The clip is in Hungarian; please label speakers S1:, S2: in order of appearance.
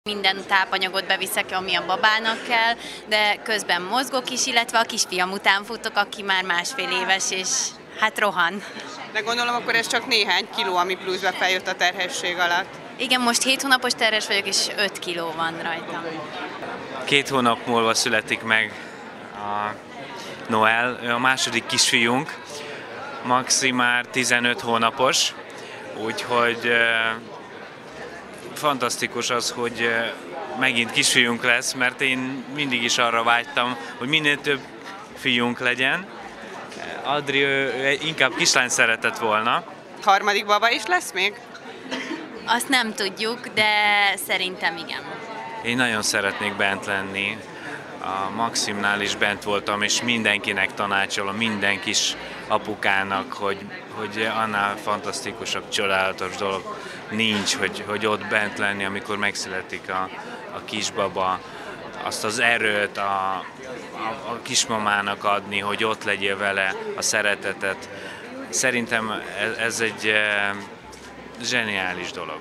S1: Minden tápanyagot beviszek, ami a babának kell, de közben mozgok is, illetve a kisfiam után futok, aki már 1,5 éves, és hát rohan.
S2: De gondolom, akkor ez csak néhány kiló, ami pluszba feljött a terhesség alatt.
S1: Igen, most 7 hónapos terhes vagyok, és 5 kiló van rajtam.
S3: 2 hónap múlva születik meg a Noel, ő a második kisfiunk. Maxi már 15 hónapos, úgyhogy fantasztikus az, hogy megint kisfiunk lesz, mert én mindig is arra vágytam, hogy minél több fiunk legyen. Adri ő inkább kislány szeretett volna.
S2: Harmadik baba is lesz még?
S1: Azt nem tudjuk, de szerintem igen.
S3: Én nagyon szeretnék bent lenni. A Maximnál is bent voltam, és mindenkinek tanácsolom, minden kis apukának, hogy annál fantasztikusabb, csodálatos dolog nincs, hogy ott bent lenni, amikor megszületik a kisbaba. Azt az erőt a kismamának adni, hogy ott legyél vele, a szeretetet. Szerintem ez egy zseniális dolog.